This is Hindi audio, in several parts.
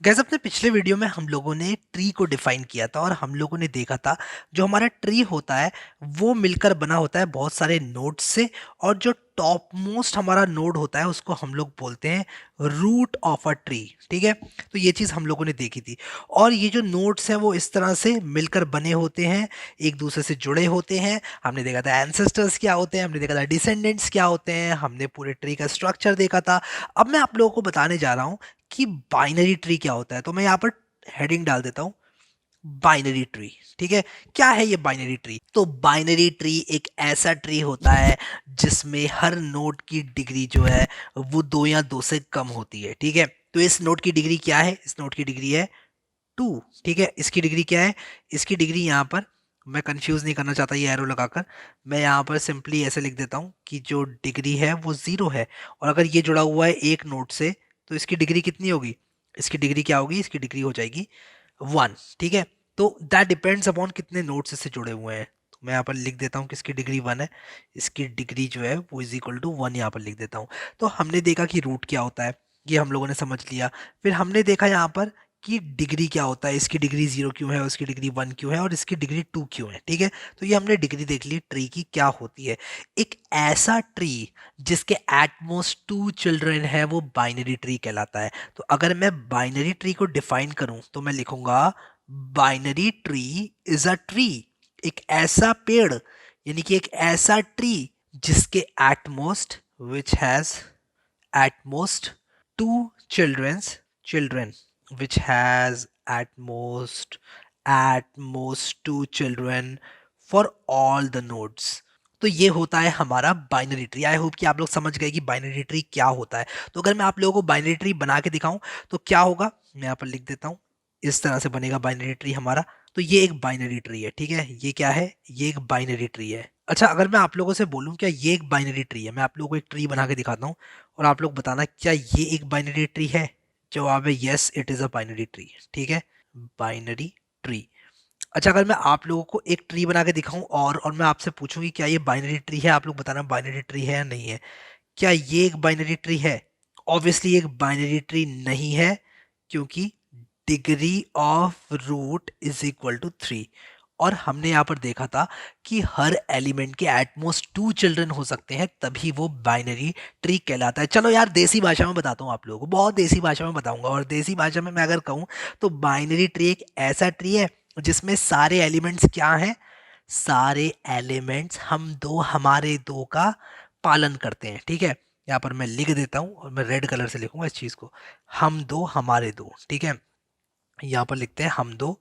गैस अपने पिछले वीडियो में हम लोगों ने ट्री को डिफाइन किया था और हम लोगों ने देखा था जो हमारा ट्री होता है वो मिलकर बना होता है बहुत सारे नोड्स से। और जो टॉप मोस्ट हमारा नोड होता है उसको हम लोग बोलते हैं रूट ऑफ अ ट्री। ठीक है, तो ये चीज़ हम लोगों ने देखी थी। और ये जो नोड्स हैं वो इस तरह से मिलकर बने होते हैं, एक दूसरे से जुड़े होते हैं। हमने देखा था एंसेस्टर्स क्या होते हैं, हमने देखा था डिसेंडेंट्स क्या होते हैं, हमने पूरे ट्री का स्ट्रक्चर देखा था। अब मैं आप लोगों को बताने जा रहा हूँ कि बाइनरी ट्री क्या होता है। तो मैं यहाँ पर हेडिंग डाल देता हूँ बाइनरी ट्री। ठीक है, क्या है ये बाइनरी ट्री? तो बाइनरी ट्री एक ऐसा ट्री होता है जिसमें हर नोड की डिग्री जो है वो 2 या 2 से कम होती है। ठीक है, तो इस नोड की डिग्री क्या है? इस नोड की डिग्री है 2। ठीक है, इसकी डिग्री क्या है? इसकी डिग्री यहाँ पर मैं कंफ्यूज नहीं करना चाहता ये एरो लगाकर, मैं यहाँ पर सिंपली ऐसे लिख देता हूँ कि जो डिग्री है वो 0 है। और अगर ये जुड़ा हुआ है एक नोड से तो इसकी डिग्री कितनी होगी? इसकी डिग्री क्या होगी? इसकी डिग्री हो जाएगी 1। ठीक है, तो दैट डिपेंड्स अपॉन कितने नोड्स इससे जुड़े हुए हैं। तो मैं यहाँ पर लिख देता हूँ कि इसकी डिग्री 1 है, इसकी डिग्री जो है वो इज इक्वल टू 1 यहाँ पर लिख देता हूँ। तो हमने देखा कि रूट क्या होता है, ये हम लोगों ने समझ लिया। फिर हमने देखा यहाँ पर कि डिग्री क्या होता है, इसकी डिग्री 0 क्यों है, उसकी डिग्री 1 क्यों है और इसकी डिग्री 2 क्यों है। ठीक है, तो ये हमने डिग्री देख ली ट्री की क्या होती है। एक ऐसा ट्री जिसके एटमोस्ट 2 चिल्ड्रन है वो बाइनरी ट्री कहलाता है। तो अगर मैं बाइनरी ट्री को डिफाइन करूं तो मैं लिखूंगा binary tree is a tree, एक ऐसा पेड़ यानी कि एक ऐसा ट्री जिसके at most which has at most 2 children which has at most 2 children for all the nodes। तो ये होता है हमारा बाइनरी ट्री। आई होप कि आप लोग समझ गए कि बाइनरी ट्री क्या होता है। तो अगर मैं आप लोगों को बाइनरी ट्री बना के दिखाऊं तो क्या होगा, मैं यहाँ पर लिख देता हूँ। इस तरह से बनेगा बाइनरी ट्री हमारा। तो ये एक बाइनरी ट्री है। ठीक है, ये क्या है? ये एक बाइनरी ट्री है। अच्छा, अगर मैं आप लोगों से बोलूं क्या ये एक बाइनरी ट्री है, मैं आप लोगों को एक ट्री बना के दिखाता हूँ और आप लोग बताना क्या ये एक बाइनरी ट्री है। जवाब है yes, it is a binary tree. ठीक है, बाइनरी ट्री। अच्छा, अगर मैं आप लोगों को एक ट्री बना के दिखाऊं और मैं आपसे पूछूं कि क्या ये बाइनरी ट्री है, आप लोग बताना बाइनरी ट्री है या नहीं है। क्या ये एक बाइनरी ट्री है? ऑब्वियसली एक बाइनरी ट्री नहीं है, क्योंकि degree of root is equal to 3। और हमने यहाँ पर देखा था कि हर एलिमेंट के एटमोस्ट 2 चिल्ड्रन हो सकते हैं तभी वो बाइनरी ट्री कहलाता है। चलो यार, देसी भाषा में बताता हूँ आप लोगों को, बहुत देसी भाषा में बताऊंगा। और देसी भाषा में मैं अगर कहूँ तो बाइनरी ट्री एक ऐसा ट्री है जिसमें सारे एलिमेंट्स क्या हैं? सारे एलिमेंट्स हम दो हमारे दो का पालन करते हैं। ठीक है, यहाँ पर मैं लिख देता हूँ और मैं रेड कलर से लिखूंगा इस चीज को, हम दो हमारे दो। ठीक है, यहाँ पर लिखते हैं हम दो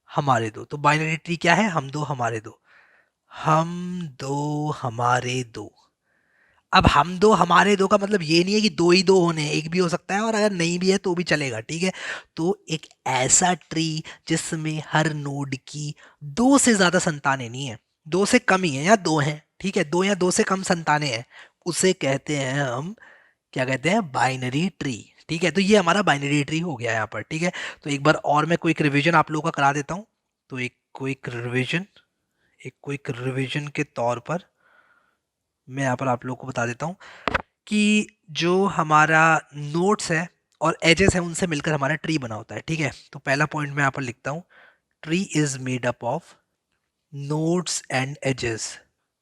हमारे दो। तो बाइनरी ट्री क्या है? हम दो हमारे दो, हम दो हमारे दो। अब हम दो हमारे दो का मतलब ये नहीं है कि दो ही दो होने हैं, एक भी हो सकता है और अगर नहीं भी है तो भी चलेगा। ठीक है, तो एक ऐसा ट्री जिसमें हर नोड की 2 से ज्यादा संतानें नहीं है, 2 से कम ही है या 2 हैं। ठीक है, 2 या 2 से कम संतानें हैं, उसे कहते हैं हम, क्या कहते हैं? Binary tree. ठीक है, तो ये हमारा बाइनरी ट्री हो गया यहाँ पर। ठीक है, तो एक बार और मैं क्विक रिवीजन आप लोगों का करा देता हूँ। तो एक क्विक रिवीजन के तौर पर मैं यहाँ पर आप लोगों को बता देता हूँ कि जो हमारा नोट्स है और एजेस है उनसे मिलकर हमारा ट्री बना होता है। ठीक है, तो पहला पॉइंट मैं यहाँ पर लिखता हूँ, tree is made up of nodes and edges.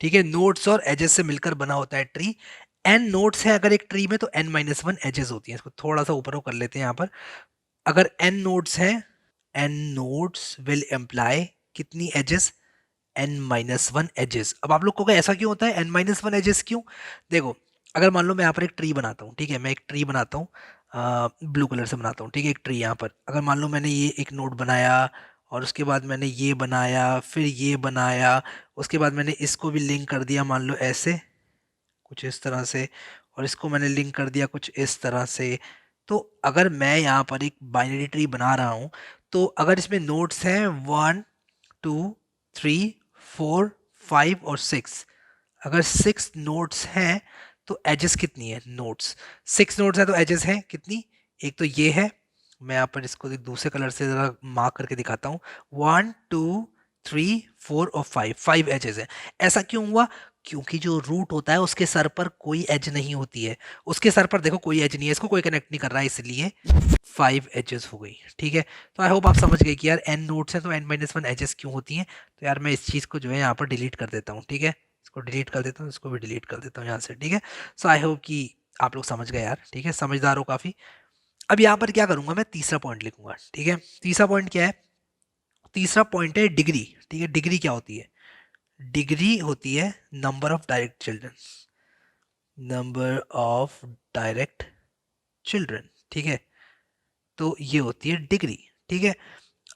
ठीक है, नोट्स और एजेस से मिलकर बना होता है ट्री। एन नोट्स है अगर एक ट्री में तो n-1 एजेस होती हैं। इसको थोड़ा सा ऊपर को कर लेते हैं यहाँ पर। अगर n नोट्स हैं, n नोट्स विल एम्प्लाई कितनी एजेस? n-1 edges. अब आप लोग को ऐसा क्यों होता है n-1 एजेस क्यों? देखो, अगर मान लो मैं यहाँ पर एक ट्री बनाता हूँ। ठीक है, मैं एक ट्री बनाता हूँ, ब्लू कलर से बनाता हूँ। ठीक है, एक ट्री यहाँ पर अगर मान लो मैंने ये एक नोड बनाया और उसके बाद मैंने ये बनाया, फिर ये बनाया, उसके बाद मैंने इसको भी लिंक कर दिया मान लो ऐसे कुछ इस तरह से, और इसको मैंने लिंक कर दिया कुछ इस तरह से। तो अगर मैं यहाँ पर एक बाइनरी ट्री बना रहा हूँ तो अगर इसमें नोड्स हैं 1 2 3 4 5 और 6, अगर 6 नोड्स हैं तो एजेस कितनी है? नोड्स 6 नोड्स है तो एजेस हैं कितनी? एक तो ये है, मैं यहाँ पर इसको एक दूसरे कलर से जरा मार्क करके दिखाता हूँ, 1 2 3 4 और 5 एजेस है। ऐसा क्यों हुआ? क्योंकि जो रूट होता है उसके सर पर कोई एज नहीं होती है। उसके सर पर देखो कोई एज नहीं है, इसको कोई कनेक्ट नहीं कर रहा है, इसलिए 5 एजेस हो गई। ठीक है, तो आई होप आप समझ गए कि यार n नोड्स हैं तो n-1 एजेस क्यों होती हैं। तो यार मैं इस चीज़ को जो है यहाँ पर डिलीट कर देता हूँ। ठीक है, इसको डिलीट कर देता हूँ, इसको भी डिलीट कर देता हूँ यहाँ से। ठीक है, सो आई होप कि आप लोग समझ गए यार। ठीक है, समझदार हो काफ़ी। अब यहाँ पर क्या करूँगा, मैं तीसरा पॉइंट लिखूंगा। ठीक है, तीसरा पॉइंट क्या है? तीसरा पॉइंट है डिग्री। ठीक है, डिग्री क्या होती है? डिग्री होती है number of direct children, number of direct children. ठीक है, तो ये होती है डिग्री। ठीक है,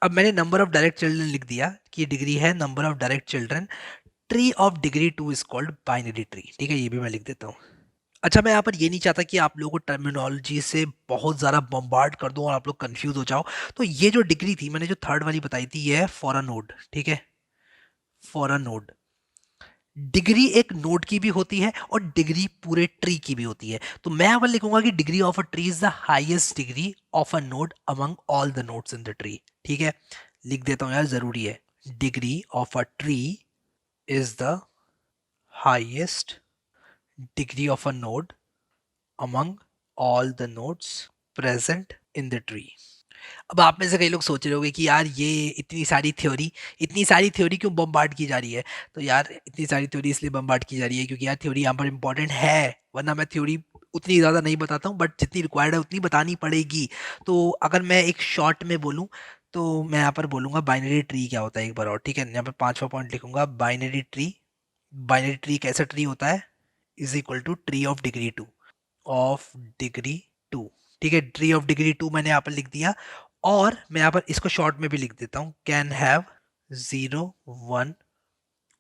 अब मैंने नंबर ऑफ डायरेक्ट चिल्ड्रन लिख दिया कि डिग्री है number of direct children. Tree of degree 2 is called binary tree. ठीक है, ये भी मैं लिख देता हूँ। अच्छा, मैं यहाँ पर ये नहीं चाहता कि आप लोगों को टर्मिनोलॉजी से बहुत ज़्यादा बम्बार्ड कर दूं और आप लोग कंफ्यूज हो जाओ। तो ये जो डिग्री थी, मैंने जो थर्ड वाली बताई थी, ये है फॉर अ नोड। ठीक है, फॉर अ नोड। डिग्री एक नोड की भी होती है और डिग्री पूरे ट्री की भी होती है। तो मैं यहाँ पर लिखूंगा कि degree of a tree is the highest degree of a node among all the nodes in the tree. ठीक है, लिख देता हूँ यार, जरूरी है। Degree of a tree is the highest degree of a node among all the nodes present in the tree। अब आप में से कई लोग सोच रहे होंगे कि यार ये इतनी सारी थ्योरी क्यों बम्बार्ड की जा रही है। तो यार इतनी सारी थ्योरी इसलिए बम्बार्ड की जा रही है क्योंकि यार थ्योरी यहाँ पर इंपॉर्टेंट है, वरना मैं थ्योरी उतनी ज़्यादा नहीं बताता हूँ, बट जितनी रिक्वायर्ड है उतनी बतानी पड़ेगी। तो अगर मैं एक शॉर्ट में बोलूँ तो मैं यहाँ पर बोलूँगा बाइनरी ट्री क्या होता है एक बार और। ठीक है, यहाँ पर पांचवा पॉइंट लिखूंगा, बाइनरी ट्री। बाइनरी ट्री कैसा ट्री होता है? Is equal to tree of degree 2, of degree 2। ठीक है, ट्री ऑफ डिग्री 2 मैंने यहाँ पर लिख दिया। और मैं यहाँ पर इसको शॉर्ट में भी लिख देता हूँ, कैन हैव 0, 1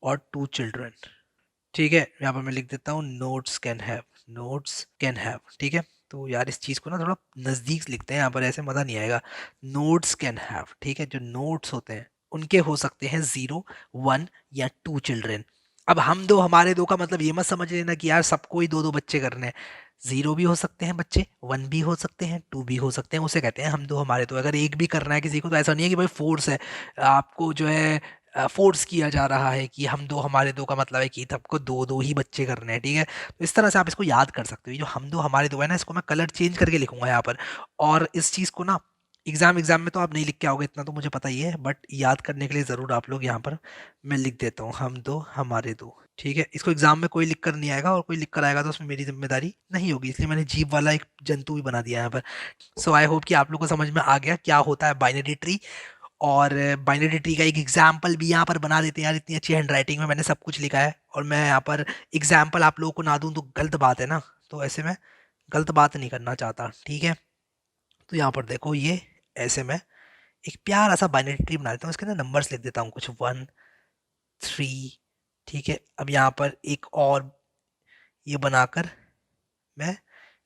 और 2 चिल्ड्रन। ठीक है, यहाँ पर मैं लिख देता हूँ notes can have, notes can have. ठीक है, तो यार इस चीज़ को ना थोड़ा नज़दीक लिखते हैं, यहाँ पर ऐसे मज़ा नहीं आएगा। नोट्स कैन हैव, ठीक है, जो नोट्स होते हैं उनके हो सकते हैं 0, 1 या 2 चिल्ड्रन। अब हम दो हमारे दो का मतलब ये मत समझ लेना कि यार सबको ही दो दो बच्चे करने हैं। 0 भी हो सकते हैं बच्चे, 1 भी हो सकते हैं, 2 भी हो सकते हैं, उसे कहते हैं हम दो हमारे दो। अगर एक भी करना है किसी को तो ऐसा नहीं है कि भाई फोर्स है, आपको जो है फोर्स किया जा रहा है कि हम दो हमारे दो का मतलब है कि सबको दो दो ही बच्चे करने हैं। ठीक है, तो इस तरह से आप इसको याद कर सकते हो। जो हम दो हमारे दो है ना, इसको मैं कलर चेंज करके लिखूंगा यहाँ पर। और इस चीज़ को ना एग्जाम में तो आप नहीं लिख के आओगे, इतना तो मुझे पता ही है, बट याद करने के लिए ज़रूर आप लोग यहाँ पर मैं लिख देता हूँ, हम दो हमारे दो। ठीक है, इसको एग्जाम में कोई लिख कर नहीं आएगा, और कोई लिख कर आएगा तो उसमें मेरी जिम्मेदारी नहीं होगी, इसलिए मैंने जीव वाला एक जंतु भी बना दिया यहाँ पर। सो आई होप कि आप लोग को समझ में आ गया क्या होता है बाइनरी ट्री। और बाइनरी ट्री का एक एग्जाम्पल भी यहाँ पर बना देते हैं यार, इतनी अच्छी हैंड राइटिंग में मैंने सब कुछ लिखा है, और मैं यहाँ पर एग्जाम्पल आप लोगों को ना दूं तो गलत बात है ना। तो ऐसे में गलत बात नहीं करना चाहता। ठीक है, तो यहाँ पर देखो, ये ऐसे में एक प्यारा सा बाइनरी ट्री बना देता हूँ, इसके अंदर नंबर्स लिख देता हूँ कुछ 1, 3। ठीक है, अब यहाँ पर एक और ये बनाकर मैं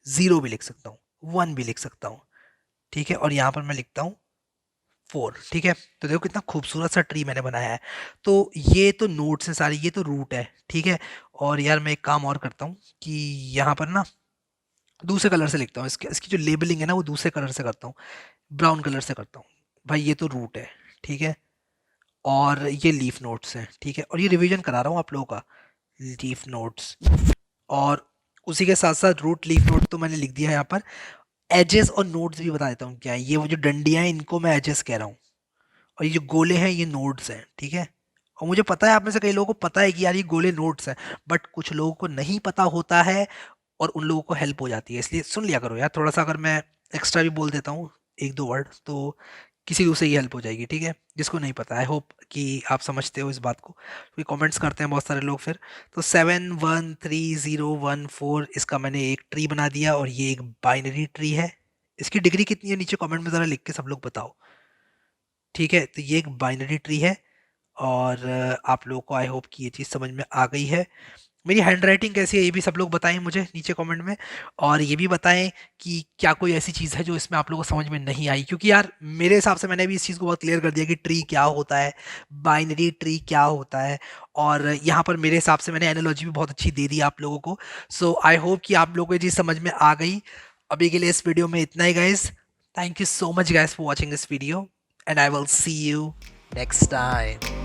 0 भी लिख सकता हूँ, 1 भी लिख सकता हूँ। ठीक है, और यहाँ पर मैं लिखता हूँ 4। ठीक है, तो देखो कितना खूबसूरत सा ट्री मैंने बनाया है। तो ये तो नोट्स है सारी, ये तो रूट है। ठीक है, और यार मैं एक काम और करता हूँ कि यहाँ पर ना दूसरे कलर से लिखता हूँ, इसकी जो लेबलिंग है ना वो दूसरे कलर से करता हूँ, ब्राउन कलर से करता हूँ। भाई ये तो रूट है। ठीक है, और ये लीफ नोट्स हैं। ठीक है, और ये रिवीजन करा रहा हूँ आप लोगों का, लीफ नोट्स। और उसी के साथ साथ रूट लीफ नोट तो मैंने लिख दिया है यहाँ पर। एजेस और नोड्स भी बता देता हूँ क्या है। ये वो जो डंडियाँ हैं इनको मैं एजेस कह रहा हूँ, और ये जो गोले हैं ये नोड्स हैं। ठीक है, और मुझे पता है आप में से कई लोगों को पता है कि यार ये गोले नोड्स हैं, बट कुछ लोगों को नहीं पता होता है, और उन लोगों को हेल्प हो जाती है, इसलिए सुन लिया करो यार थोड़ा सा। अगर मैं एक्स्ट्रा भी बोल देता हूँ एक दो वर्ड तो किसी दूसरे की हेल्प हो जाएगी। ठीक है, जिसको नहीं पता, आई होप कि आप समझते हो इस बात को, क्योंकि कमेंट्स करते हैं बहुत सारे लोग फिर। तो 7, 1, 3, 0, 1, 4 इसका मैंने एक ट्री बना दिया, और ये एक बाइनरी ट्री है। इसकी डिग्री कितनी है नीचे कमेंट में ज़रा लिख के सब लोग बताओ। ठीक है, तो ये एक बाइनरी ट्री है, और आप लोगों को आई होप कि ये चीज़ समझ में आ गई है। मेरी हैंड राइटिंग कैसी है ये भी सब लोग बताएं मुझे नीचे कमेंट में, और ये भी बताएं कि क्या कोई ऐसी चीज़ है जो इसमें आप लोगों को समझ में नहीं आई, क्योंकि यार मेरे हिसाब से मैंने भी इस चीज़ को बहुत क्लियर कर दिया कि ट्री क्या होता है, बाइनरी ट्री क्या होता है। और यहाँ पर मेरे हिसाब से मैंने एनालॉजी भी बहुत अच्छी दे दी आप लोगों को। सो आई होप कि आप लोगों को ये चीज़ समझ में आ गई। अभी के लिए इस वीडियो में इतना ही guys. Thank you so much guys for watching this video, and I will see you next time.